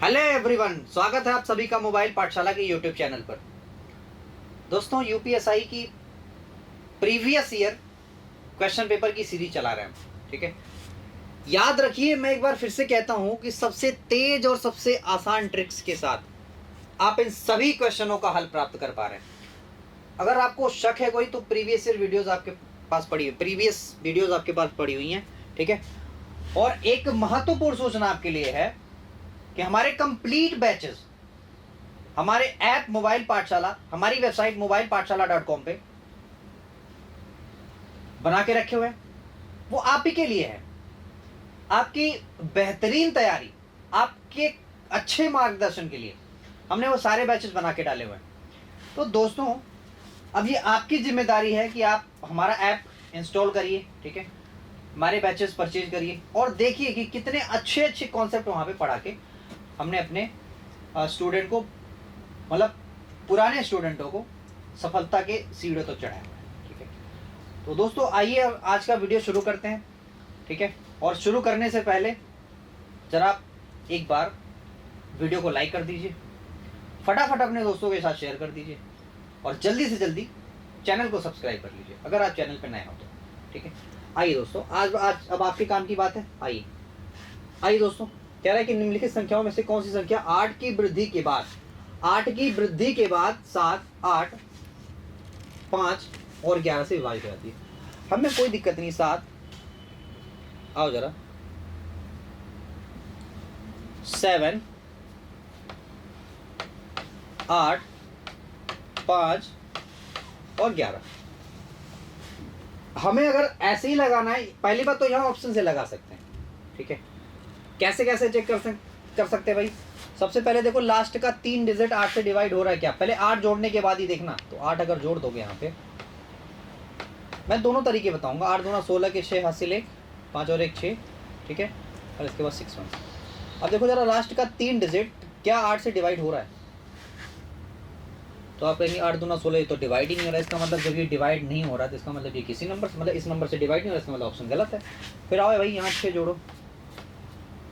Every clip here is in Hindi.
हेलो एवरीवन, स्वागत है आप सभी का मोबाइल पाठशाला के यूट्यूब चैनल पर। दोस्तों, यूपीएसआई की प्रीवियस ईयर क्वेश्चन पेपर की सीरीज चला रहे हैं। ठीक है, याद रखिए, मैं एक बार फिर से कहता हूं कि सबसे तेज और सबसे आसान ट्रिक्स के साथ आप इन सभी क्वेश्चनों का हल प्राप्त कर पा रहे हैं। अगर आपको शक है कोई, तो प्रीवियस ईयर वीडियोज आपके पास पड़ी हुई, प्रीवियस वीडियोज आपके पास पड़ी हुई हैं। ठीक है, और एक महत्वपूर्ण सूचना आपके लिए है कि हमारे कंप्लीट बैचेस हमारे ऐप मोबाइल पाठशाला, हमारी वेबसाइट mobilepathshala.com पे बना के रखे हुए हैं। वो आप ही के लिए है, आपकी बेहतरीन तैयारी, आपके अच्छे मार्गदर्शन के लिए हमने वो सारे बैचेस बना के डाले हुए हैं। तो दोस्तों, अब ये आपकी जिम्मेदारी है कि आप हमारा ऐप इंस्टॉल करिए। ठीक है, हमारे बैचेस परचेज करिए और देखिए कि कितने अच्छे अच्छे कॉन्सेप्ट वहाँ पे पढ़ा के हमने अपने स्टूडेंट को, मतलब पुराने स्टूडेंटों को सफलता के सीढ़ियों तक चढ़ाया हुआ है। ठीक है, तो दोस्तों आइए आज का वीडियो शुरू करते हैं। ठीक है, और शुरू करने से पहले जरा आप एक बार वीडियो को लाइक कर दीजिए, फटाफट अपने दोस्तों के साथ शेयर कर दीजिए और जल्दी से जल्दी चैनल को सब्सक्राइब कर लीजिए अगर आप चैनल पर नए हो तो। ठीक है, आइए दोस्तों, आज अब आपके काम की बात है। आइए दोस्तों, कह रहा है कि निम्नलिखित संख्याओं में से कौन सी संख्या 8 की वृद्धि के बाद 7, 8, 5 और 11 से विभाजित हो जाती है। हमें कोई दिक्कत नहीं। 7, आओ जरा, 7, 8, 5 और 11। हमें अगर ऐसे ही लगाना है, पहली बात तो यहाँ ऑप्शन से लगा सकते हैं। ठीक है, कैसे कैसे चेक कर सकते हैं भाई। सबसे पहले देखो, लास्ट का 3 डिजिट 8 से डिवाइड हो रहा है क्या, पहले 8 जोड़ने के बाद ही देखना। तो 8 अगर जोड़ दोगे यहाँ पे, मैं दोनों तरीके बताऊंगा। 8 दूना 16 के 6 हासिल 1, 5 और 1 6। ठीक है, और इसके बाद 6 1। अब देखो जरा, लास्ट का 3 डिजिट क्या 8 से डिवाइड हो रहा है? तो आप कहेंगे 8 दूना 16, ये तो डिवाइड ही नहीं हो रहा है। इसका मतलब जब ये डिवाइड नहीं हो रहा तो इसका मतलब ये किसी नंबर से, मतलब इस नंबर से डिवाइड नहीं हो रहा, इसका मतलब ऑप्शन गलत है। फिर आओ भाई, यहाँ 6 जोड़ो।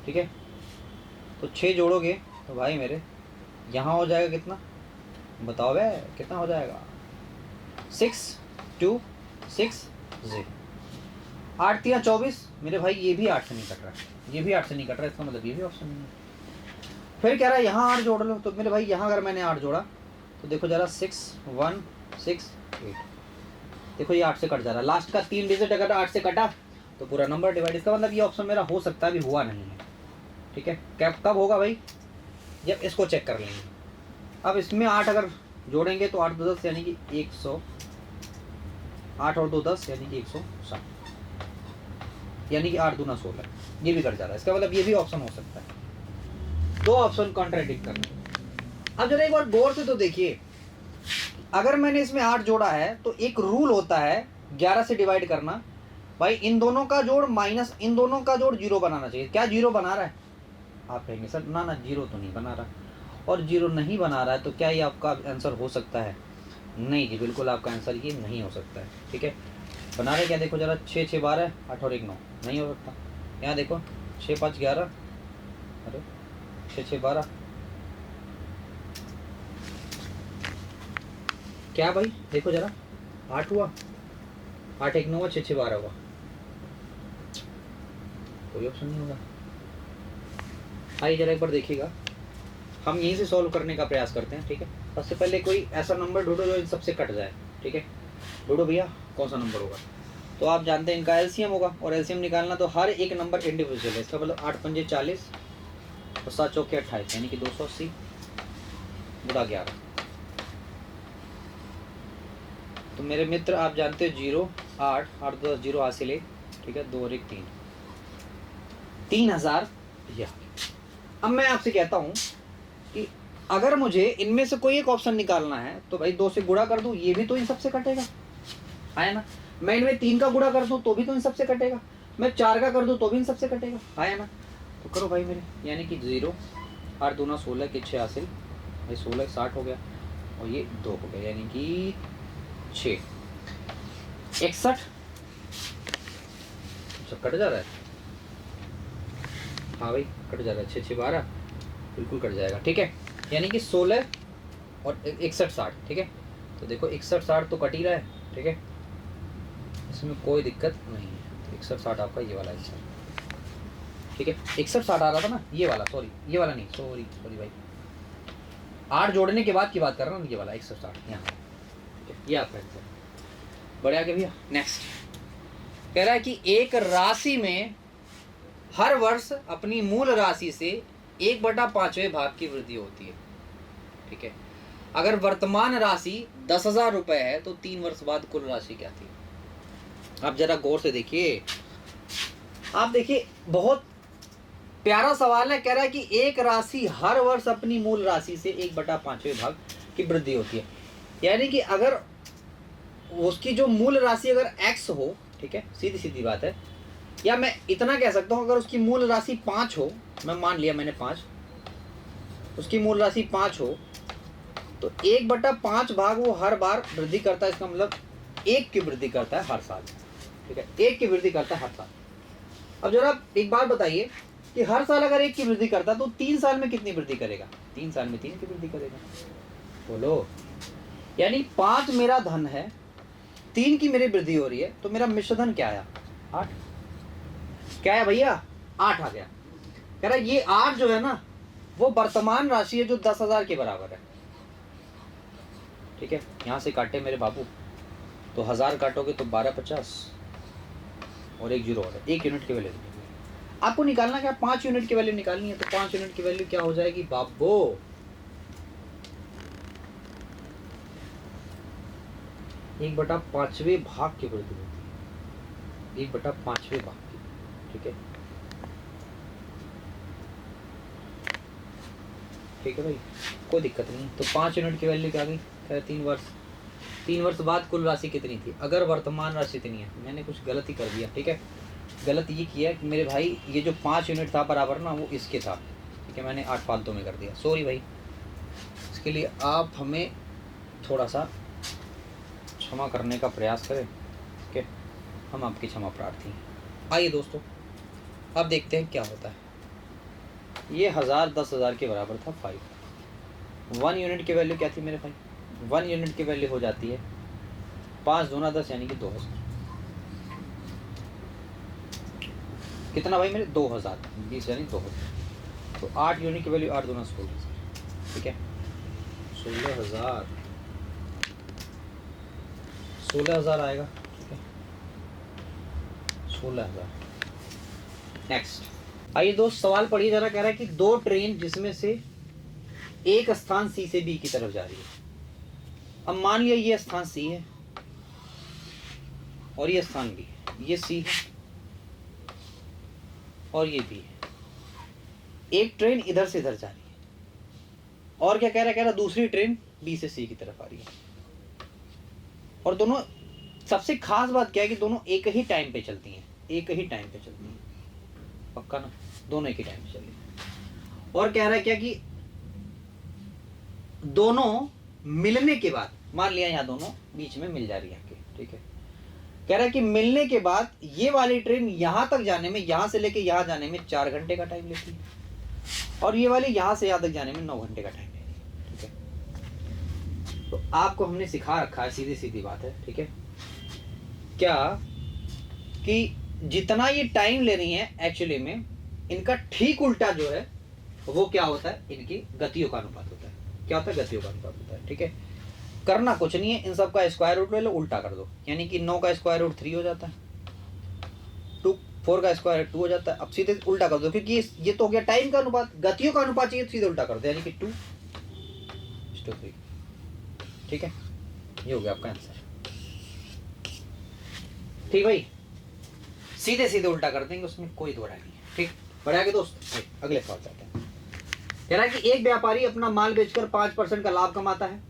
ठीक है, तो 6 जोड़ोगे तो भाई मेरे यहाँ हो जाएगा कितना, बताओ भाई कितना हो जाएगा? 6 2 6 0। 8 3 24 मेरे भाई, ये भी 8 से नहीं कट रहा है, ये भी 8 से नहीं कट रहा है, इसका मतलब ये भी ऑप्शन नहीं है। फिर कह रहा है यहाँ 8 जोड़ लो। तो मेरे भाई यहाँ अगर मैंने 8 जोड़ा तो देखो जरा, 6 1 6 8, देखो ये 8 से कट जा रहा है। लास्ट का 3 डिजिट अगर 8 से कटा तो पूरा नंबर डिवाइड, इसका मतलब ये ऑप्शन मेरा हो सकता है, अभी हुआ नहीं है। ठीक है, कब होगा भाई? जब इसको चेक कर लेंगे। अब इसमें 8 अगर जोड़ेंगे तो 8 2 10 यानी कि 100, 8 और 2 10 यानी कि 160, यानी कि 8 दूना 16, ये भी कट जा रहा है। इसका मतलब ये भी ऑप्शन हो सकता है। दो ऑप्शन कॉन्ट्राडिक्ट करने। अब जरा एक बार गौर से तो देखिए, अगर मैंने इसमें 8 जोड़ा है तो एक रूल होता है 11 से डिवाइड करना। भाई इन दोनों का जोड़ माइनस इन दोनों का जोड़ 0 बनाना चाहिए। क्या 0 बना रहा है? आप कहेंगे सर ना 0 तो नहीं बना रहा, और 0 नहीं बना रहा है तो क्या ये आपका आंसर हो सकता है? नहीं जी, बिल्कुल आपका आंसर ये नहीं हो सकता है। ठीक है, बना रहे क्या? देखो जरा, 6 6 12, 8 और 1 9, नहीं हो सकता। यहाँ देखो, 6 5 11, अरे 6 6 12, क्या भाई? देखो जरा, 8 हुआ, 8 1 9 हुआ, 6 6 12 हुआ, कोई ऑप्शन नहीं होगा। आइए जरा एक बार देखिएगा, हम यहीं से सॉल्व करने का प्रयास करते हैं। ठीक है, सबसे पहले कोई ऐसा नंबर ढूंढो जो इन सबसे कट जाए। ठीक है, ढूंढो भैया, कौन सा नंबर होगा? तो आप जानते हैं इनका एलसीएम होगा, और एलसीएम निकालना तो हर एक नंबर इंडिविजुअल है। इसका मतलब 8 पंजे 40 और 7 चौके 28, यानी कि 280 गुणा 11। तो मेरे मित्र, आप जानते हो 0 8 8 2 0 हासिल 1। ठीक है, 2 और 1 3, 3000। अब मैं आपसे कहता हूं कि अगर मुझे इनमें से कोई एक ऑप्शन निकालना है तो भाई 2 से गुणा कर दूं, ये भी तो इन सबसे कटेगा, आया ना। मैं इनमें 3 का गुणा कर दूं तो भी तो इन सबसे कटेगा, मैं 4 का कर दूं तो भी इन सबसे कटेगा, आया ना। तो करो भाई मेरे, यानी कि 0 8 दूना 16 के 6 हासिल, भाई 16 60 हो गया, और ये 2 हो गया, यानी कि 6 61। कट जा रहा है, हाँ भाई कट जा रहा है। 6 6 12, बिल्कुल कट जाएगा, ठीक है। यानी कि 16 और 61 60, ठीक है। तो देखो 61 60 तो कट ही रहा है, ठीक है, इसमें कोई दिक्कत नहीं है। तो 61 60 आपका ये वाला हिस्सा, ठीक है। 61 60 आ रहा था ना, ये वाला, सॉरी ये वाला नहीं, सॉरी भाई, 8 जोड़ने के बाद की बात कर रहा हूँ, ये वाला 61 60 यहाँ, ये आपका हिस्सा। बड़े आगे भैया, नेक्स्ट कह रहा है कि एक राशि में हर वर्ष अपनी मूल राशि से 1/5वें भाग की वृद्धि होती है, ठीक है। अगर वर्तमान राशि 10,000 रुपए है तो 3 वर्ष बाद कुल राशि क्या थी? आप जरा गौर से देखिए, आप देखिए, बहुत प्यारा सवाल है। कह रहा है कि एक राशि हर वर्ष अपनी मूल राशि से 1/5वें भाग की वृद्धि होती है। यानी कि अगर उसकी जो मूल राशि अगर x हो, ठीक है, सीधी सीधी बात है, या मैं इतना कह सकता हूं, अगर उसकी मूल राशि 5 हो, मैं मान लिया मैंने 5, उसकी मूल राशि 5 हो, तो 1/5 भाग वो हर बार वृद्धि करता है। इसका मतलब 1 की वृद्धि करता है हर साल, ठीक है, 1 की वृद्धि करता है हर साल। अब जरा एक बात बताइए कि हर साल अगर 1 की वृद्धि करता है तो 3 साल में कितनी वृद्धि करेगा? 3 साल में 3 की वृद्धि करेगा। बोलो, यानी 5 मेरा धन है, 3 की मेरी वृद्धि हो रही है, तो मेरा मिश्र धन क्या आया? 8। क्या है भैया? 8 आ गया। कह रहा ये 8 जो है ना, वो वर्तमान राशि है जो 10,000 के बराबर है, ठीक है। यहां से काटे मेरे बाबू, तो 1000 काटोगे तो 1250 और 1 जीरो और है, 1 यूनिट की वैल्यू आपको निकालना। क्या 5 यूनिट की वैल्यू निकालनी है, तो 5 यूनिट की वैल्यू क्या हो जाएगी बाबू? 1/5वें भाग की वृद्धि होती है, 1/5वें भाग की, ठीक है, ठीक है भाई, कोई दिक्कत नहीं। तो 5 यूनिट की वैल्यू क्या गई? कह 3 वर्ष बाद कुल राशि कितनी थी? अगर वर्तमान राशि इतनी है, मैंने कुछ गलत ही कर दिया, ठीक है। गलत ये किया कि मेरे भाई ये जो 5 यूनिट था बराबर ना, वो इसके था, ठीक है, मैंने 8 फालतू में कर दिया, सॉरी भाई। इसके लिए आप हमें थोड़ा सा क्षमा करने का प्रयास करें, ठीक है, हम आपकी क्षमा प्रार्थी हैं। आइए दोस्तों, अब देखते हैं क्या होता है। ये 1000 10,000 के बराबर था 5। 1 यूनिट की वैल्यू क्या थी मेरे भाई? 1 यूनिट की वैल्यू हो जाती है 5 दूना 10 यानी कि 2000। कितना भाई मेरे? 2000, 20 यानी 2000। तो 8 यूनिट की वैल्यू 8 दूना 16,000, ठीक है, 16,000, 16,000 आएगा, ठीक है, 16,000। नेक्स्ट आइए दोस्त, सवाल पढ़िए जरा। कह रहा है कि 2 ट्रेन जिसमें से एक स्थान सी से बी की तरफ जा रही है। अब मान लिया ये स्थान सी है और ये स्थान बी है, ये सी है और ये बी है। एक ट्रेन इधर से इधर जा रही है, और क्या कह रहा है? दूसरी ट्रेन बी से सी की तरफ आ रही है, और दोनों, सबसे खास बात क्या है कि दोनों एक ही टाइम पे चलती हैं, एक ही टाइम पे चलती हैं, पक्का ना? दोनों एक ही टाइम पे चल रही है। और कह रहा है क्या कि दोनों मिलने के बाद, मान लिया यहाँ दोनों बीच में मिल जा रही है, ठीक है, कह रहा है कि मिलने के बाद ये वाली ट्रेन यहां तक जाने में, यहां से लेके यहां जाने में 4 घंटे का टाइम लेती है, और ये वाली यहां से यहां तक जाने में 9 घंटे का टाइम लेती है, ठीक है। तो आपको हमने सिखा रखा है, सीधी सीधी बात है, ठीक है, क्या कि जितना ये टाइम ले रही है, एक्चुअली में इनका ठीक उल्टा जो है वो क्या होता है? इनकी गतियों का अनुपात होता है। क्या होता है? गतियों का अनुपात होता है, ठीक है। करना कुछ नहीं है, इन सब का स्क्वायर रूट ले लो, उल्टा कर दो, यानी कि 9 का स्क्वायर रूट 3 हो जाता है, 4 का स्क्वायर 2 हो जाता है। अब सीधे उल्टा कर दो, क्योंकि ये तो हो गया टाइम का अनुपात, गतियों का अनुपात चाहिए, सीधे उल्टा कर दो, यानी कि 2:3, ठीक है, ये हो गया आपका आंसर, ठीक भाई। सीधे सीधे उल्टा कर देंगे, उसमें कोई दो राय नहीं है, ठीक। बढ़िया के दोस्त, अगले सवाल चाहते हैं। कह रहा है कि एक व्यापारी अपना माल बेचकर 5% का लाभ कमाता है,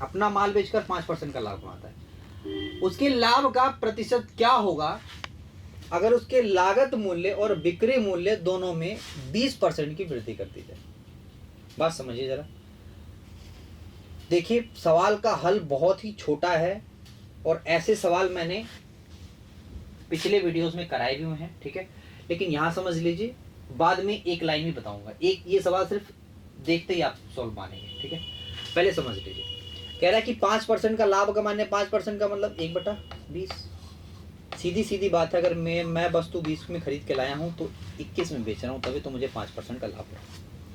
अपना माल बेचकर 5% का लाभ कमाता है। उसके लाभ का प्रतिशत क्या होगा अगर उसके लागत मूल्य और बिक्री मूल्य दोनों में 20% की वृद्धि कर दी जाए? बात समझिए जरा। देखिए, सवाल का हल बहुत ही छोटा है, और ऐसे सवाल मैंने पिछले वीडियोस में कराए भी हुए हैं, ठीक है, लेकिन यहां समझ लीजिए, बाद में एक लाइन में बताऊंगा। एक ये सवाल सिर्फ देखते ही आप सॉल्व मानेंगे, ठीक है। पहले समझ लीजिए, कह रहा है कि 5% का लाभ कमाने, 5% का मतलब 1/20। सीधी सीधी बात है, अगर मैं वस्तु 20 में खरीद के लाया हूँ तो 21 में बेच रहा हूँ, तभी तो मुझे 5% का लाभ है,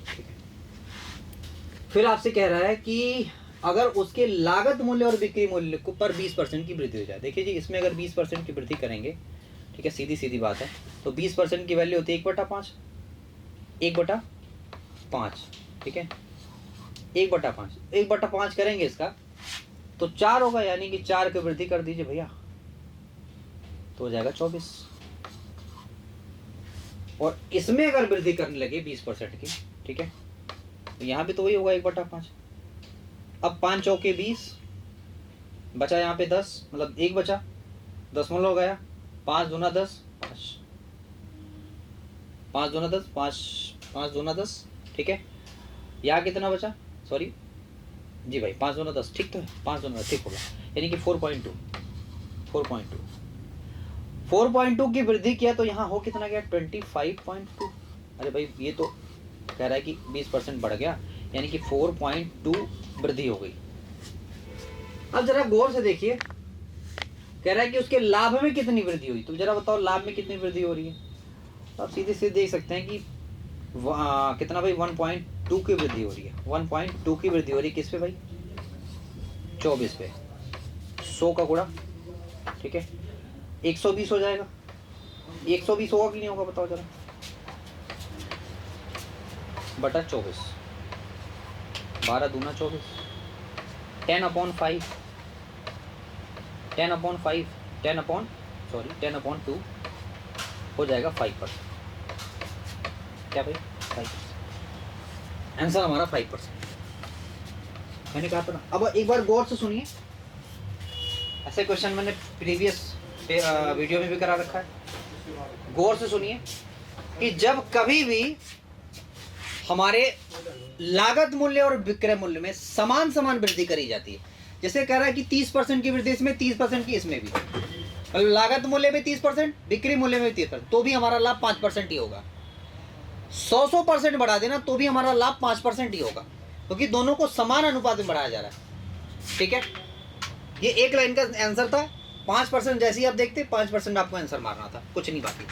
ठीक है। फिर आपसे कह रहा है कि अगर उसके लागत मूल्य और बिक्री मूल्य को पर 20% की वृद्धि हो जाए। देखिए जी, इसमें अगर 20% की वृद्धि करेंगे, ठीक है, सीधी सीधी बात है, तो 20% की वैल्यू होती है 1/5, 1/5, ठीक है, 1/5, 1/5 करेंगे इसका तो 4 होगा, यानी कि 4 की वृद्धि कर दीजिए भैया, तो हो जाएगा 24। और इसमें अगर वृद्धि करने लगे 20% की, ठीक है, तो यहाँ भी तो वही होगा 1/5। अब 5 चौके 20, बचा यहाँ पे 10, मतलब 1 बचा, 10 गया, 5 दूना 10, 5 दूना 10, 5 दूना 10, ठीक है। यहाँ कितना बचा, सॉरी जी भाई, 5 दूना 10, ठीक तो है, 5 दूना 10 ठीक होगा, यानी कि 4.2, 4.2 की वृद्धि किया तो यहाँ हो कितना गया, 25.2। अरे भाई, ये तो कह रहा है कि 20% बढ़ गया, यानी कि 4.2 वृद्धि हो गई। अब जरा गौर से देखिए, कह रहा है कि उसके लाभ में कितनी वृद्धि हुई, तो जरा बताओ लाभ में कितनी वृद्धि हो रही है। तो आप सीधे सीधे देख सकते हैं कि कितना भाई, 1.2 की वृद्धि हो रही है, 1.2 की वृद्धि हो रही है, किस पे भाई, 24 पे, 100 का गुणा, ठीक है, 120 हो जाएगा। 120 होगा कि नहीं होगा, बताओ जरा, बटा 24, 12 दूना 24, 10/5, 10/2 हो जाएगा 5%। क्या भाई, 5%। आंसर हमारा 5%, मैंने कहा था ना। अब एक बार गौर से सुनिए, ऐसे क्वेश्चन मैंने प्रीवियस वीडियो में भी करा रखा है। गौर से सुनिए कि जब कभी भी हमारे लागत मूल्य और विक्रय मूल्य में समान समान वृद्धि करी जाती है, जैसे कह रहा है कि 30% की वृद्धि इसमें, 30% की इसमें भी, मतलब लागत मूल्य में 30%, बिक्री मूल्य में भी 30%, तो भी हमारा लाभ 5% ही होगा। 100% बढ़ा देना तो भी हमारा लाभ 5% ही होगा, क्योंकि दोनों को समान अनुपात में बढ़ाया जा रहा है, ठीक है। ये एक लाइन का आंसर था। 5% जैसे ही आप देखते 5% आपको आंसर मारना था, कुछ नहीं बाकी।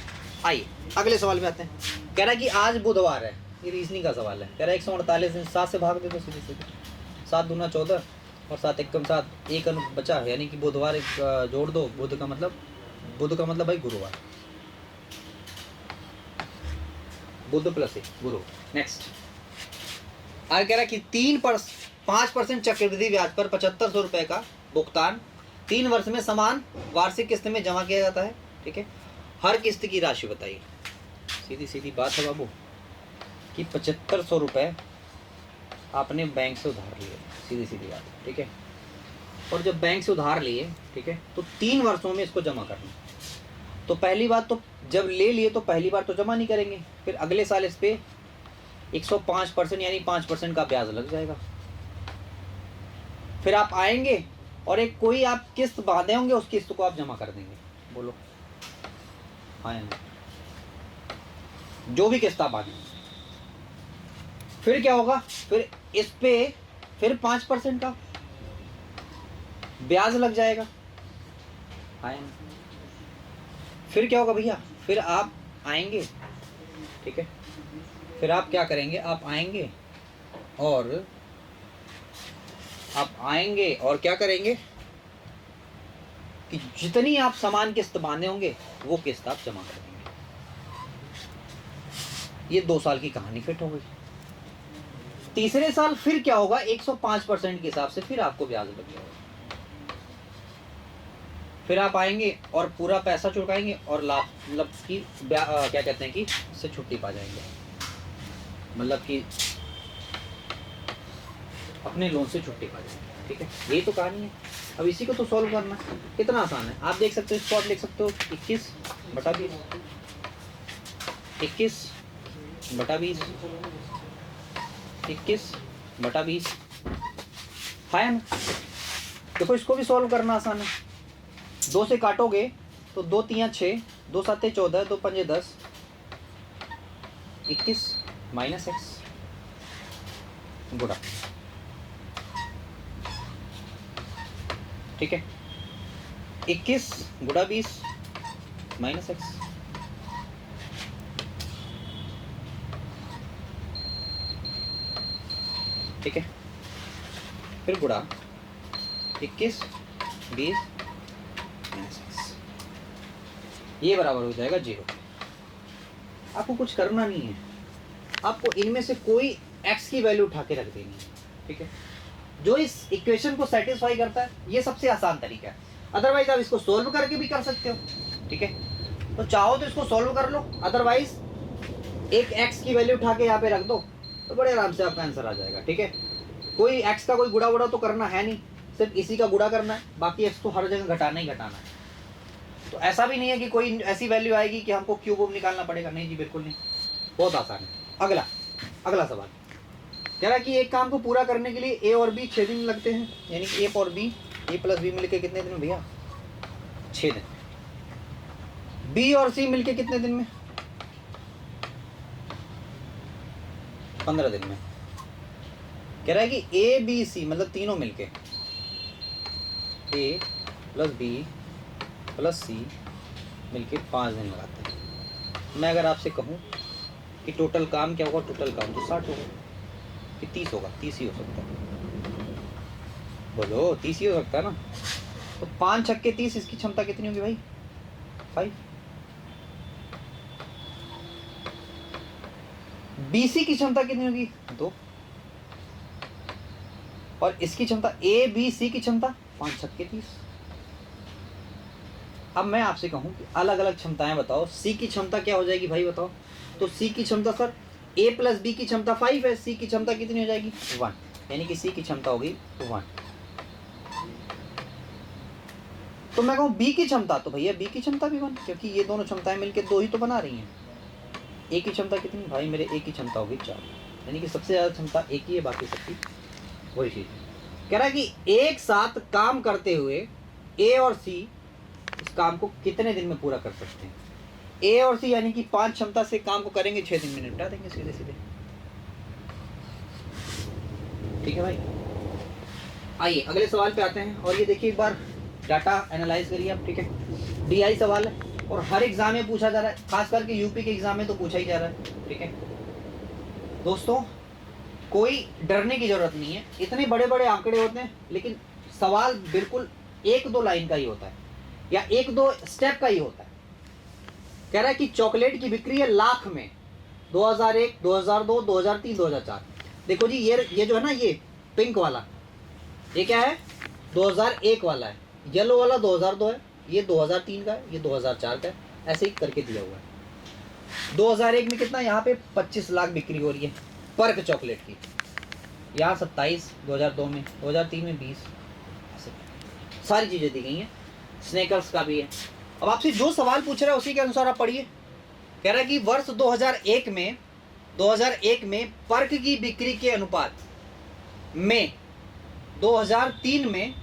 आइए अगले सवाल में आते हैं। कह रहा है कि आज बुधवार है, ये रीजनिंग का सवाल है। कह रहा है 148 7 से भाग दे दो सीधे सीधे, 7 दूना 14 और 7 एकम 7, एक अनु बचा, यानी कि बुधवार एक जोड़ दो, बुध का मतलब भाई गुरुवार, बुध प्लस 1 गुरु। नेक्स्ट आगे कह रहा है कि 5% चक्रवृद्धि ब्याज पर 7500 रुपये का भुगतान 3 वर्ष में समान वार्षिक किस्त में जमा किया जाता है, ठीक है। हर किस्त की राशि बताइए। सीधी सीधी बात है बाबू कि 7500 रुपये आपने बैंक से उधार लिए, सीधी सीधी बात है, ठीक है। और जब बैंक से उधार लिए, ठीक है, तो 3 वर्षों में इसको जमा करना। तो पहली बात तो जब ले लिए तो पहली बार तो जमा नहीं करेंगे, फिर अगले साल इस पे 105% यानी 5% का ब्याज लग जाएगा। फिर आप आएंगे और एक कोई आप किस्त बांधे होंगे, उस किस्त को आप जमा कर देंगे। बोलो हाँ, जो भी किस्त आप बांधे, फिर क्या होगा, फिर इस पे फिर 5% का ब्याज लग जाएगा। हाँ, फिर क्या होगा भैया, फिर आप आएंगे, ठीक है, फिर आप क्या करेंगे, आप आएंगे और क्या करेंगे कि जितनी आप समान किस्त बांधे होंगे वो किस्त आप जमा कर देंगे। ये 2 साल की कहानी फिट हो गई। तीसरे साल फिर क्या होगा, 105% के हिसाब से फिर आपको ब्याज लग जाएगा। फिर आप आएंगे और पूरा पैसा चुकाएंगे और लाभ मतलब कि क्या कहते हैं कि इससे छुट्टी पा जाएंगे, मतलब कि अपने लोन से छुट्टी पा जाएंगे, ठीक है। यही तो कहानी है। अब इसी को तो सॉल्व करना कितना आसान है। आप देख सकते हो, स्पॉट लिख सकते हो 21/20, 21/20, 21/20 है ना। देखो इसको भी सॉल्व करना आसान है। 2 से काटोगे तो 2 3 6, 2 7 14, 2 5 10, 21 - x, गुणा, ठीक है, 21 गुणा 20 माइनस एक्स, ठीक है, फिर गुणा 21 20 माइनस एक्स, ये बराबर हो जाएगा 0। आपको कुछ करना नहीं है, आपको इनमें से कोई x की वैल्यू उठा के रख देनी है, ठीक है, जो इस इक्वेशन को सेटिस्फाई करता है। ये सबसे आसान तरीका है, अदरवाइज आप इसको सोल्व करके भी कर सकते हो, ठीक है, तो चाहो तो इसको सोल्व कर लो, अदरवाइज एक x की वैल्यू उठा के यहाँ पे रख दो तो बड़े आराम से आपका आंसर आ जाएगा, ठीक है। कोई x का कोई गुणा वुड़ा तो करना है नहीं, सिर्फ इसी का गुणा करना है, बाकी x तो हर जगह घटाना ही घटाना है। तो ऐसा भी नहीं है कि कोई ऐसी वैल्यू आएगी कि हमको क्यूब निकालना पड़ेगा, नहीं जी बिल्कुल नहीं, बहुत आसान है। अगला सवाल कह रहा है कि एक काम को पूरा करने के लिए a और b 6 दिन लगते हैं, यानी कि a और b, a प्लस b मिलके कितने दिन में भैया? 6 दिन। b और c मिलके कितने दिन में? 15 दिन में। कह रहा है कि a b c मतलब तीनों मिलके a plus b plus c मिलके 5 दिन लगाते हैं। मैं अगर आपसे कहूँ कि टोटल काम क्या होगा, टोटल काम तो 60 होगा कि 30 होगा? 30 ही हो सकता है, बोलो 30 ही हो सकता है ना। तो 5 छक्के 30, इसकी क्षमता कितनी होगी भाई? 5। BC की क्षमता कितनी होगी? 2। और इसकी क्षमता ABC की क्षमता 5 छक्के 30। अब मैं आपसे कहूं कि अलग अलग क्षमताएं बताओ, C की क्षमता क्या हो जाएगी भाई बताओ? तो C की क्षमता सर A प्लस B की क्षमता 5 है, C की क्षमता कितनी हो जाएगी? 1, यानी कि C की क्षमता होगी 1। तो मैं कहूँ B की क्षमता, तो भैया B की क्षमता भी 1, क्योंकि ये दोनों क्षमताएं मिलकर 2 ही तो बना रही हैं। A की क्षमता कितनी भाई? मेरे A की क्षमता होगी 4, यानी कि सबसे ज़्यादा क्षमता A की है, बाकी सबकी वही चीज़ है। कह रहा है कि एक साथ काम करते हुए A और C इस काम को कितने दिन में पूरा कर सकते हैं? A और C यानी कि 5 क्षमता से काम को करेंगे, 6 दिन में निपटा देंगे सीधे सीधे, ठीक है भाई। आइए अगले सवाल पे आते हैं, और ये देखिए एक बार डाटा एनालाइज करिए आप, ठीक है। DI सवाल है और हर एग्जाम में पूछा जा रहा है, खास करके यूपी के एग्जाम में तो पूछा ही जा रहा है, ठीक है। दोस्तों कोई डरने की जरूरत नहीं है, इतने बड़े बड़े आंकड़े होते हैं, लेकिन सवाल बिल्कुल 1-2 लाइन का ही होता है या 1-2 स्टेप का ही होता है। कह रहा है कि चॉकलेट की बिक्री है लाख में 2001, 2002, 2003, 2004। देखो जी ये जो है ना, ये पिंक वाला ये क्या है? 2001 वाला है, येलो वाला 2002 है, ये 2003 का है, ये 2004 का है, ऐसे ही करके दिया हुआ है। 2001 में कितना? यहाँ पे 25 लाख बिक्री हो रही है पर्क चॉकलेट की, यहाँ 27, 2002 में, 2003 में 20, ऐसे सारी चीज़ें दी गई हैं। स्नेकर्स का भी है। अब आपसे जो सवाल पूछ रहा है उसी के अनुसार आप पढ़िए। कह रहा है कि वर्ष 2001 में पर्क की बिक्री के अनुपात में 2003 में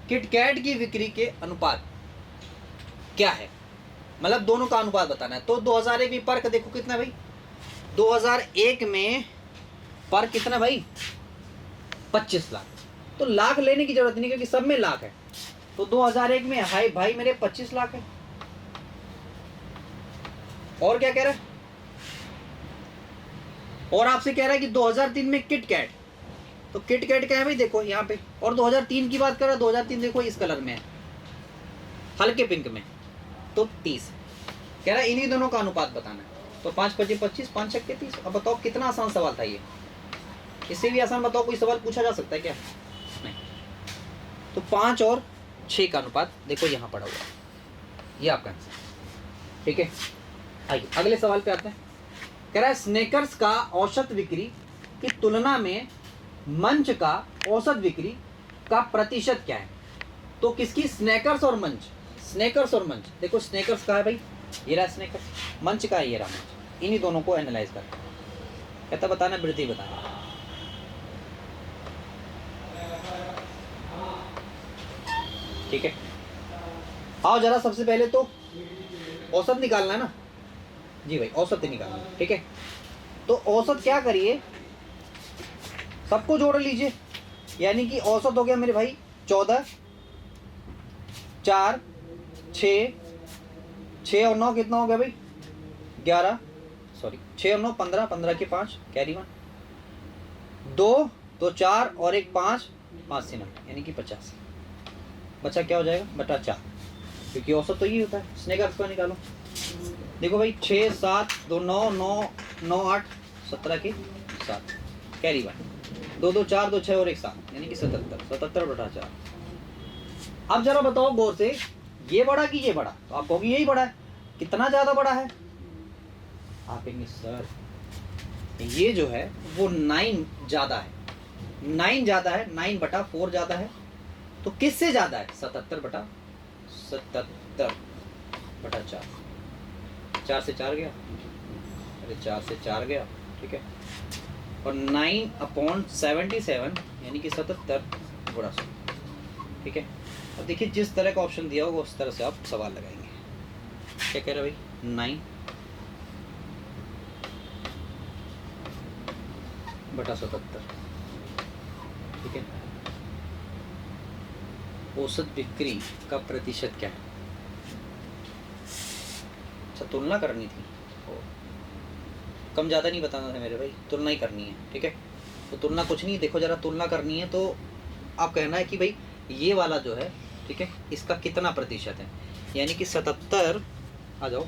किटकैट की बिक्री के अनुपात क्या है, मतलब दोनों का अनुपात बताना है। तो 2001 में पर्क देखो कितना भाई, 2001 में पर्क कितना भाई? 25 लाख। तो लाख लेने की जरूरत नहीं क्योंकि सब में लाख है। तो 2001 में हाई भाई मेरे 25 लाख है। और क्या कह रहा है? और आपसे कह रहा है कि 2003 में किटकैट, तो किटकैट क्या है भाई? देखो यहाँ पे। और 2003 की बात कर रहा है, 2003 देखो इस कलर में है, हल्के पिंक में, तो 30। कह रहा है इन्हीं दोनों का अनुपात बताना है। तो 5 25 25, 5 छक्के 30। अब बताओ कितना आसान सवाल था ये, इससे भी आसान बताओ कोई सवाल पूछा जा सकता है क्या? नहीं। तो 5 और 6 का अनुपात देखो यहाँ पड़ा हुआ है, ये आपका आंसर, ठीक है। आइए अगले सवाल पे आते हैं। कह रहा है स्नेकर्स का औसत बिक्री की तुलना में मंच का औसत बिक्री का प्रतिशत क्या है? तो किसकी? स्नेकर्स और मंच। स्नेकर्स और मंच, देखो स्नेकर्स का है भाई, ये रहा स्नेकर्स, मंच का है ये रहा मंच। इन्हीं दोनों को एनालाइज करना, कहता बताना वृद्धि बताना। ठीक है, आओ जरा सबसे पहले तो औसत निकालना है ना जी भाई, औसत ही निकालना है, ठीक है। तो औसत क्या करिए, सबको जोड़ लीजिए, यानी कि औसत हो गया मेरे भाई 14, 4, 6, 6 और 9 कितना हो गया भाई 11, सॉरी 6 और 9 15, 15 के 5 कैरी 1, 2 2 4 और 1 5, 5 से 9 यानी कि 50। बचा क्या हो जाएगा बटा 4, क्योंकि औसत तो यही होता है। स्नेक का निकालो, देखो भाई 6 7 2 9 9 9 8 17 के 7 कैरी 1, 2 2 4 2 6 और 1 7 यानी कि 77, 77 बटा 4। अब जरा बताओ गौर से, ये बड़ा कि ये बड़ा? तो आप कहोगे यही बड़ा है। कितना ज्यादा बड़ा है? आप कहेंगे सर ये जो है वो 9 ज्यादा है, 9 ज्यादा है, 9 बटा 4 ज्यादा है। तो किससे ज्यादा है? 77 बटा 4, 4 से 4 गया, अरे 4 से 4 गया, ठीक है। और 9/77 यानी कि 77 गुणा 100, ठीक है। अब देखिए जिस तरह का ऑप्शन दिया होगा उस तरह से आप सवाल लगाएंगे। क्या कह रहे भाई 9 बटा 77, ठीक है। औसत बिक्री का प्रतिशत क्या है? अच्छा तुलना करनी थी, कम ज़्यादा नहीं बताना था मेरे भाई, तुलना ही करनी है, ठीक है। तो तुलना कुछ नहीं, देखो जरा तुलना करनी है तो आप कहना है कि भाई ये वाला जो है, ठीक है, इसका कितना प्रतिशत है, यानी कि 77, आ जाओ,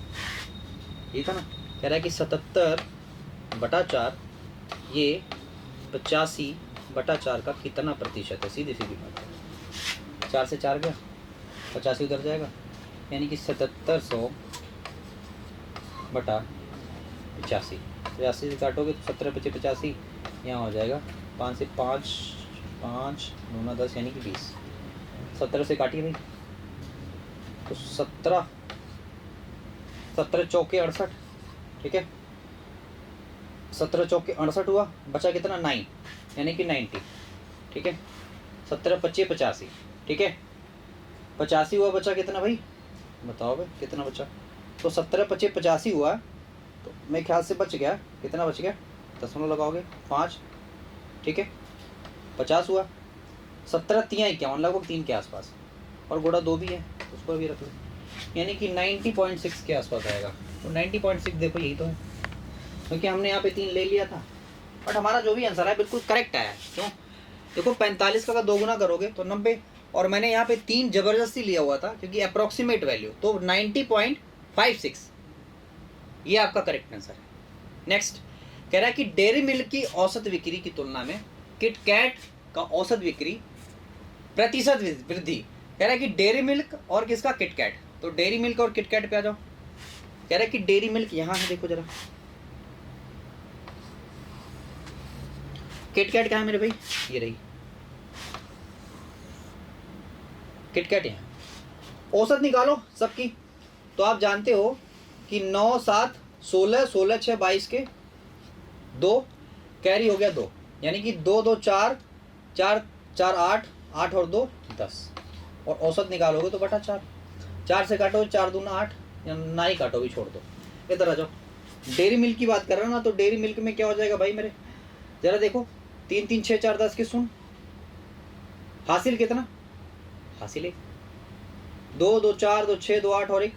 ये था ना, कह रहा है कि 77 बटा 4 ये 85 बटा 4 का कितना प्रतिशत है। सीधी सीधी बात है, 4 से 4 गया, 85 उधर जाएगा, यानी कि 7700 बटा 85, 85 से काटोगे तो 17 × 85 यहाँ हो जाएगा, 5 से 5 5 9 10 यानी कि 20, 17 से काटिए भाई तो 17 चौके 68, ठीक है, 17 चौके 68 हुआ, बचा कितना 9 यानी कि 90, ठीक है। 17 × 25 85, ठीक है, 85 हुआ, बचा कितना भाई बताओ भाई कितना बचा? तो 17 × 25 85 हुआ, तो मेरे ख्याल से बच गया, कितना बच गया, दशमलव लगाओगे 5, ठीक है, 50 हुआ, 17 × 3 = 51, लगभग 3 के आसपास, और गुणा 2 भी है उसको भी रख लो, यानी कि 90.6 के आसपास आएगा। तो 90.6 देखो यही तो है, क्योंकि हमने यहाँ पे 3 ले लिया था, बट हमारा जो भी आंसर है बिल्कुल करेक्ट आया। क्यों? देखो 45 का 2 गुना करोगे तो 90, और मैंने यहाँ पे 3 जबरदस्ती लिया हुआ था क्योंकि अप्रोक्सीमेट वैल्यू, तो 90.56 ये आपका करेक्ट आंसर है। नेक्स्ट कह रहा है कि डेयरी मिल्क की औसत बिक्री की तुलना में किटकैट का औसत बिक्री प्रतिशत वृद्धि। कह रहा है कि डेयरी मिल्क और किसका? किटकैट। तो डेयरी मिल्क और किटकैट पे आ जाओ। कह रहा है कि डेयरी मिल्क यहाँ है, देखो जरा, किटकैट कहाँ है मेरे भाई? ये रही किटकैट यहाँ। औसत निकालो सबकी, तो आप जानते हो कि 9 7 16 16 6 22 के 2 कैरी हो गया 2, यानी कि 2 2 4 4 4 8 8 और 2 10, और औसत निकालोगे तो बटा 4, 4 से काटो 4 दूना 8, या ना ही काटो भी छोड़ दो। इधर आ जाओ, डेयरी मिल्क की बात कर रहा ना, तो डेयरी मिल्क में क्या हो जाएगा भाई मेरे, जरा देखो 3 3 6 4 10 के सुन, हासिल कितना? हासिल 1, 2 2 4 2 6 2 8 और 1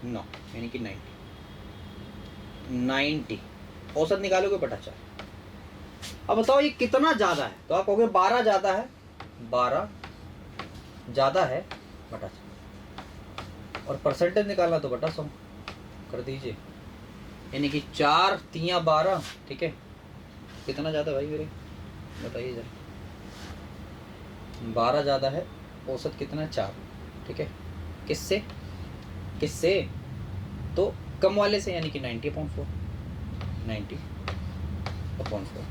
9, यानी कि 90। औसत निकालोगे बटा 4। अब बताओ ये कितना ज्यादा है? तो आप कहोगे 12 ज्यादा है, 12 ज्यादा है बटा 4, और परसेंटेज निकालना तो बटा 100 कर दीजिए, यानी कि 4 3 12, ठीक है। कितना ज्यादा भाई मेरे बताइए जरा, 12 ज्यादा है, औसत कितना है 4, ठीक है। किससे किससे? तो कम वाले से, यानी कि 90/4, 90/4,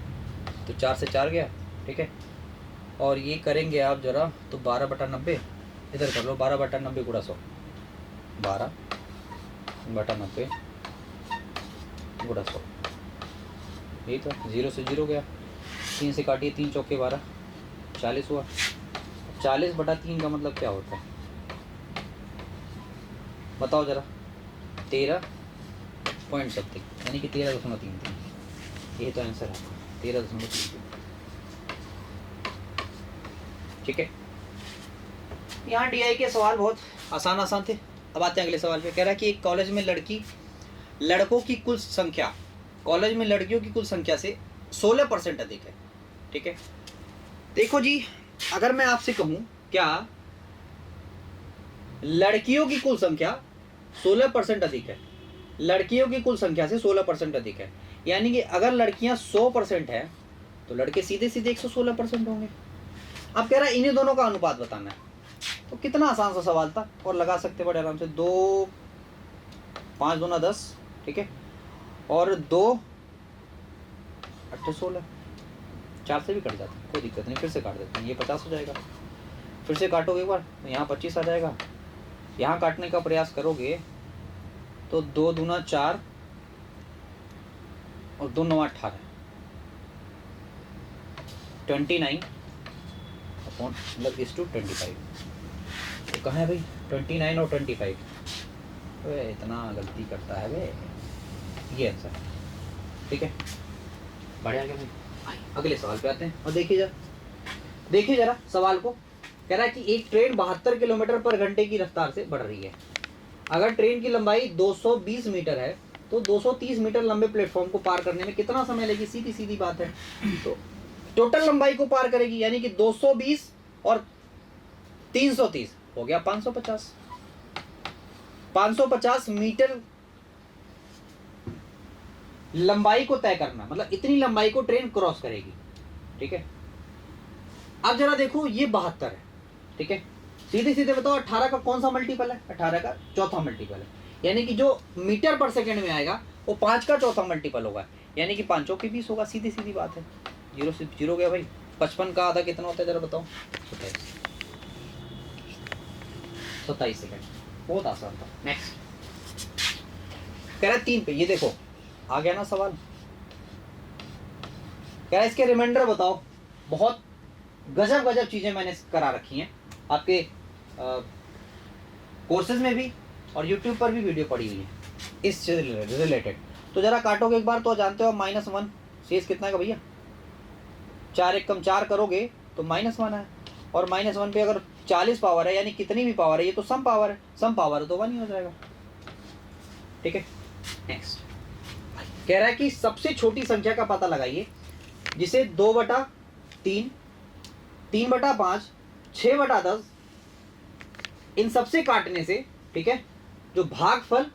तो 4 से 4 गया, ठीक है। और ये करेंगे आप जरा तो 12/90 इधर कर लो, 12/90 गुणा 100, 12/90 गुणा 100, यही तो 0 से 0 गया, 3 से काटिए 3 चौके 12, 40 हुआ। 40/3 का मतलब क्या होता है बताओ जरा? 13 पॉइंट समथिंग, यानी कि 13.33, यही तो आंसर है 13.33। ठीक है, यहाँ DI के सवाल बहुत आसान थे। अब आते हैं अगले सवाल पे। कह रहा है कि एक कॉलेज में लड़कों की कुल संख्या कॉलेज में लड़कियों की कुल संख्या से 16% अधिक है। ठीक है, देखो जी, अगर मैं आपसे कहूं क्या लड़कियों की कुल संख्या 16% अधिक है, लड़कियों की कुल संख्या से 16% अधिक है, यानी कि अगर लड़कियां 100% है तो लड़के सीधे सीधे 116% होंगे। अब कह रहा है इन्हीं दोनों का अनुपात बताना है। तो कितना आसान सा सवाल था और लगा सकते बड़े आराम से। 2 5 दूना 10, ठीक है, और 2 8 16, 4 से भी कट जाता है, कोई दिक्कत नहीं, फिर से काट देते हैं, ये 50 हो जाएगा। फिर से काटोगे एक बार तो यहाँ 25 आ जाएगा। यहाँ काटने का प्रयास करोगे तो 2 दूना 4 और 2 9 18, 29 अपॉन मतलब इस टू 25। तो कहाँ है भाई 29 और 25? वे इतना गलती करता है वे, ये आंसर है। ठीक है, बढ़िया क्या भाई। अगले सवाल पे आते हैं और देखिए जरा सवाल को। कह रहा है कि एक ट्रेन 72 किलोमीटर पर घंटे की रफ्तार से बढ़ रही है। अगर ट्रेन की लंबाई 220 मीटर है तो 230 मीटर लंबे प्लेटफॉर्म को पार करने में कितना समय लगेगी? सीधी सीधी बात है। तो टोटल लंबाई को पार करेगी, यानी कि 220 और 330 हो गया 550। 550 मीटर लंबाई को तय करना, मतलब इतनी लंबाई को ट्रेन क्रॉस करेगी। ठीक है, अब जरा देखो ये 72 है। ठीक है, सीधे सीधे बताओ 18 का कौन सा मल्टीपल है? 18 का चौथा मल्टीपल है, यानी कि जो मीटर पर सेकंड में आएगा वो 5 का चौथा मल्टीपल होगा, यानी कि 5 के 20 होगा। सीधी सीधी बात है। 0 से 0 गया भाई। 55 का आधा कितना होता है जरा बताओ? 27 सेकंड। बहुत आसान था। नेक्स्ट कह रहा है 3 पे, ये देखो आ गया ना सवाल। कह रहा है इसके रिमाइंडर बताओ। बहुत गजब चीजें मैंने करा रखी हैं आपके कोर्सेज में भी और यूट्यूब पर भी वीडियो पड़ी हुई है इस रिलेटेड। तो जरा काटोगे एक बार तो जानते हो -1 शेष कितना का भैया? 4 एक कम 4 करोगे तो -1 है, और -1 पे अगर 40 पावर है, यानी कितनी भी पावर है, ये तो सम पावर है, सम पावर है तो 1 ही हो जाएगा। ठीक है, नेक्स्ट कह रहा है कि सबसे छोटी संख्या का पता लगाइए जिसे 2/3, 3/5, 6/10 इन सबसे काटने से, ठीक है, जो भागफल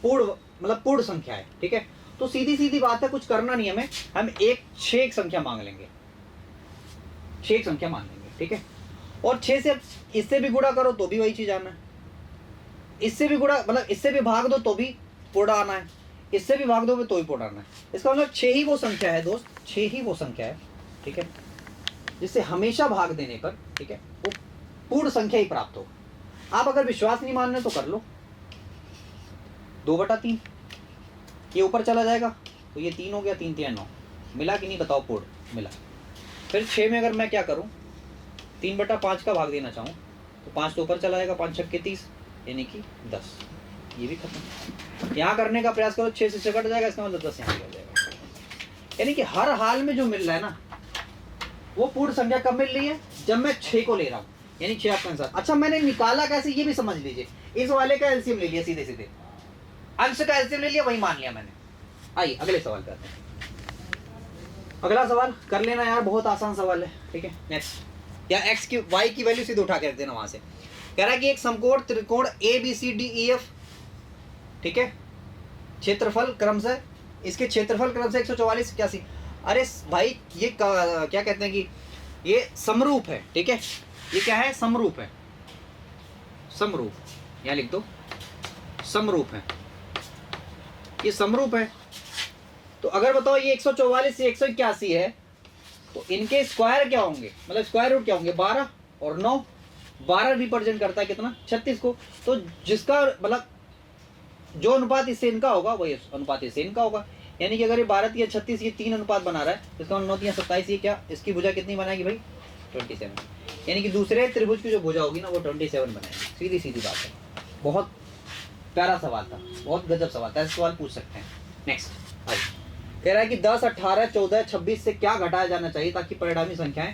पूर्ण संख्या है। ठीक है, तो सीधी सीधी बात है, कुछ करना नहीं हमें, हम 6 संख्या मांग लेंगे, 6 संख्या मांग लेंगे। ठीक है, और 6 से इससे भी गुणा करो तो भी वही चीज आना है, इससे भी गुणा मतलब इससे भी भाग दो तो भी पूर्ण आना है, इससे भी भाग दो तो भी पूर्ण आना है। इसका मतलब 6 ही वो संख्या है दोस्त, 6 ही वो संख्या है, ठीक है, जिससे हमेशा भाग देने पर, ठीक है, वो पूर्ण संख्या ही प्राप्त हो। आप अगर विश्वास नहीं मान रहे तो कर लो। 2/3 ये ऊपर चला जाएगा तो ये 3 हो गया, 3 3 9 मिला कि नहीं बताओ? पूर्ण मिला। फिर 6 में अगर मैं क्या करूं, 3/5 का भाग देना चाहूं तो 5 तो ऊपर चला जाएगा, 5 छक्के 30 यानी कि 10, ये भी खत्म। यहाँ करने का प्रयास करो, 6 से कट जाएगा, इसका मतलब 10 यहाँ हो जाएगा। यानी कि हर हाल में जो मिल रहा है ना वो पूर्ण संख्या कब मिल रही है? जब मैं 6 को ले रहा हूँ, यानी 6 आपका आंसर। अच्छा, मैंने निकाला कैसे ये भी समझ लीजिए। इस वाले का एलसीएम ले लिया, सीधे सीधे अंश का एलसीएम ले लिया, वही मान लिया मैंने। आइए अगले सवाल पे आते हैं। अगला सवाल कर लेना यार, बहुत आसान सवाल है। ठीक है, नेक्स्ट। या एक्स की वाई की वैल्यू सीधे उठा के रख देना वहां से। कह रहा है कि एक समकोण त्रिकोण ABCDEF, ठीक है, क्षेत्रफल क्रमशः, इसके क्षेत्रफल क्रमशः 144 81। अरे भाई ये क्या कहते हैं कि ये समरूप है। ठीक है, ये क्या है? समरूप है, समरूप, यहाँ लिख दो समरूप है, ये समरूप है। तो अगर बताओ ये 144 से 181 है तो इनके स्क्वायर क्या होंगे, मतलब स्क्वायर रूट क्या होंगे? 12 और 9, 12 रिप्रेजेंट करता है कितना? 36 को। तो जिसका मतलब जो अनुपात इससे इनका होगा वही अनुपात इससे इनका होगा, यानी कि अगर ये 12 या 36 ये 3 अनुपात बना रहा है, इसका 9 या 27, ये क्या इसकी भुजा कितनी बनाएगी भाई? 27, यानी कि दूसरे त्रिभुज की जो भुजा होगी ना वो 27 बनाएगी। सीधी सीधी बात है। बहुत प्यारा सवाल था, बहुत गजब सवाल था, ऐसे सवाल पूछ सकते हैं। नेक्स्ट कह रहा है कि 10, 18, 14, 26 से क्या घटाया जाना चाहिए ताकि परिणामी संख्याएं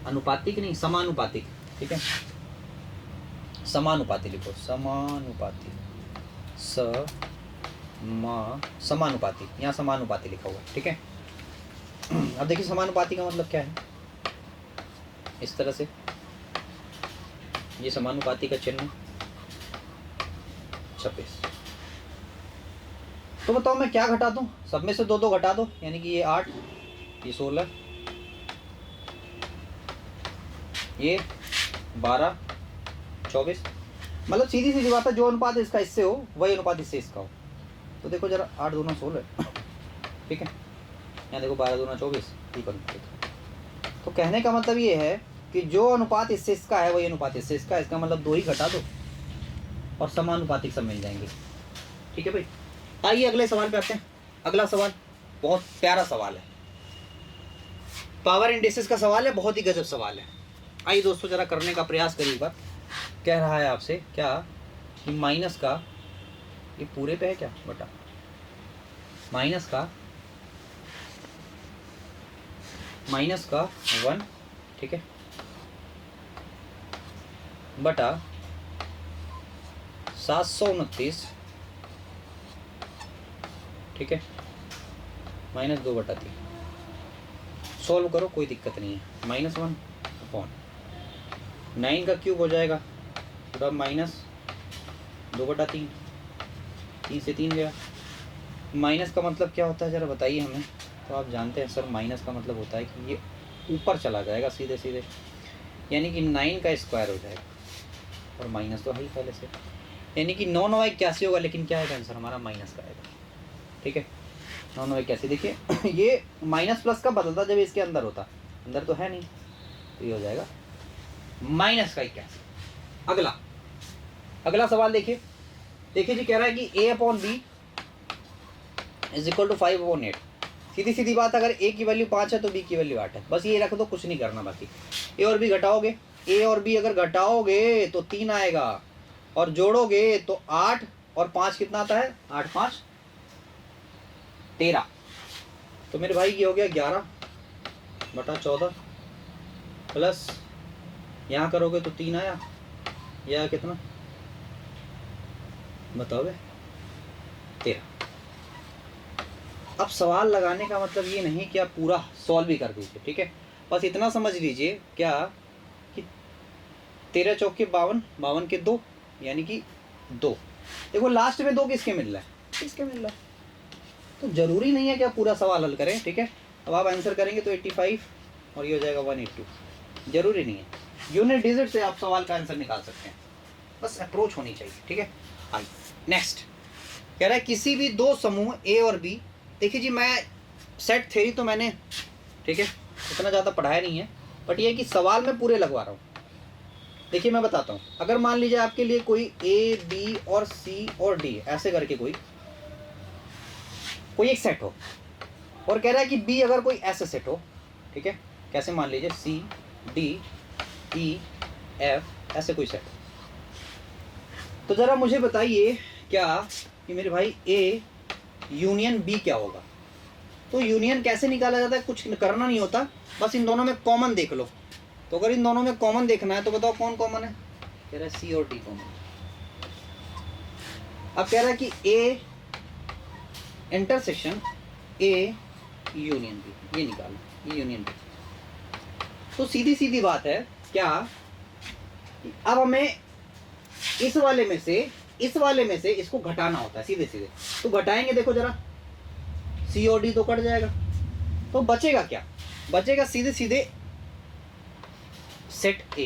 अनुपातिक नहीं, समानुपातिक, ठीक है। समानुपाती लिखो, समानुपाती, समानुपाती, यहाँ समानुपाती लिखा हुआ है, ठीक है। अब देखिए समानुपाती का मतलब क्या है, इस तरह से ये समानुपाती का चिन्ह 26। तो बताओ मैं क्या घटा दूं, सब में से दो दो घटा दो, यानी कि ये 8, ये 16, ये 12, 24। मतलब सीधी सीधी बात है, जो अनुपात इसका इससे हो वही अनुपात इससे इसका हो। तो देखो जरा 8 दूना 16, ठीक है। यहाँ देखो 12 दूना 24, ठीक है। तो कहने का मतलब ये है कि जो अनुपात इससे इसका है वही अनुपात इससे इसका है, इसका मतलब 2 ही घटा दो और समानुपातिक सब मिल जाएंगे, ठीक है भाई। आइए अगले सवाल पे आते हैं। अगला सवाल बहुत प्यारा सवाल है, पावर इंडिसेस का सवाल है, बहुत ही गजब सवाल है। आइए दोस्तों जरा करने का प्रयास करिए एक बार। कह रहा है आपसे क्या कि माइनस का, ये पूरे पे है क्या बटा, माइनस का 1, ठीक है, बटा 729, ठीक है, -2 बटा 3। सॉल्व करो, कोई दिक्कत नहीं है। -1 अपॉन 9 का क्यूब हो जाएगा पूरा -2 बटा 3, 3 से 3 गया। माइनस का मतलब क्या होता है जरा बताइए हमें। तो आप जानते हैं सर माइनस का मतलब होता है कि ये ऊपर चला जाएगा सीधे सीधे, यानी कि 9 का स्क्वायर हो जाएगा, और माइनस तो है ही पहले से, यानी कि 9 9 81 होगा, लेकिन क्या है आंसर हमारा माइनस का आएगा, ठीक है। 9 9 81, देखिए ये माइनस प्लस का बदलता जब इसके अंदर होता, अंदर तो है नहीं, तो ये हो जाएगा -81। अगला सवाल देखिए जी, कह रहा है कि a upon B is equal to 5/8। सीधी सीधी बात, अगर a की वैल्यू 5 है तो b की वैल्यू 8 है, बस ये रख दो, कुछ नहीं करना। बाकी a और b घटाओगे, a और b अगर घटाओगे तो 3 आएगा, और जोड़ोगे तो 8 और 5 कितना आता है, 8 5 13। तो मेरे भाई ये हो गया 11 बटा 14, प्लस यहाँ करोगे तो 3 आया, यह कितना बताओ बे, 13। अब सवाल लगाने का मतलब ये नहीं कि आप पूरा सॉल्व ही कर दीजिए, ठीक है। बस इतना समझ लीजिए क्या कि 13 चौके 52, 52 के 2 यानी कि 2। देखो लास्ट में 2 किसके मिल रहा है, किसके मिल रहा है, तो जरूरी नहीं है कि आप पूरा सवाल हल करें, ठीक है। अब आप आंसर करेंगे तो 85 और ये हो जाएगा 182, जरूरी नहीं है। यूनिट डिजिट से आप सवाल का आंसर निकाल सकते हैं, बस अप्रोच होनी चाहिए, ठीक है। आइए नेक्स्ट, कह रहा है किसी भी दो समूह ए और बी। देखिए जी मैं सेट थ्योरी तो मैंने, ठीक है, इतना ज़्यादा पढ़ाया नहीं है, बट ये कि सवाल मैं पूरे लगवा रहा हूँ। देखिए मैं बताता हूँ, अगर मान लीजिए आपके लिए कोई ए बी और सी और डी ऐसे करके कोई एक सेट हो, और कह रहा है कि बी अगर कोई ऐसे सेट हो, ठीक है, कैसे मान लीजिए सी डी ई एफ ऐसे कोई सेट हो, तो ज़रा मुझे बताइए क्या कि मेरे भाई ए यूनियन बी क्या होगा। तो यूनियन कैसे निकाला जाता है, कुछ करना नहीं होता, बस इन दोनों में कॉमन देख लो। तो अगर इन दोनों में कॉमन देखना है तो बताओ कौन कॉमन है, कह रहा है सी और डी कॉमन। अब कह रहा है कि A intersection A union B, ये निकालो, ये यूनियन बी। तो सीधी सीधी बात है क्या, अब हमें इस वाले में से इसको घटाना होता है सीधे सीधे। तो घटाएंगे, देखो जरा सी और डी तो कट जाएगा, तो बचेगा क्या, बचेगा सीधे सीधे सेट ए,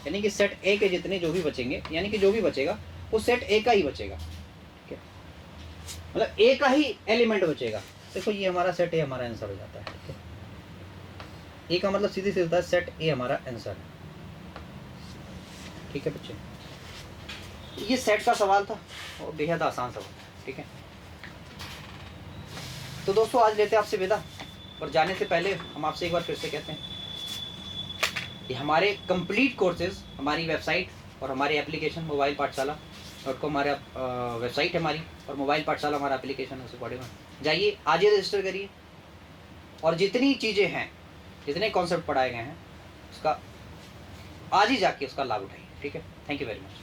यानी कि सेट ए के जितने जो भी बचेंगे, यानी कि जो भी बचेगा वो सेट ए का ही बचेगा, ठीक है, मतलब ए का ही एलिमेंट बचेगा। देखो ये हमारा सेट ए हमारा आंसर हो जाता है, ठीक है। ए का मतलब सीधे सीधे होता है सेट ए हमारा आंसर है, ठीक है बच्चे। ये सेट का सवाल था और बेहद आसान सवाल, ठीक है। तो दोस्तों आज लेते हैं आपसे विदा, और जाने से पहले हम आपसे एक बार फिर से कहते हैं कि हमारे कंप्लीट कोर्सेज हमारी वेबसाइट और हमारी एप्लीकेशन मोबाइल पाठशाला.com हमारा वेबसाइट है हमारी, और मोबाइल पाठशाला हमारा एप्लीकेशन है, उसे पढ़े जाइए, आज ही रजिस्टर करिए, और जितनी चीज़ें हैं, जितने कॉन्सेप्ट पढ़ाए गए हैं, उसका आज ही जाके उसका लाभ उठाइए। ठीक है, थैंक यू वेरी मच।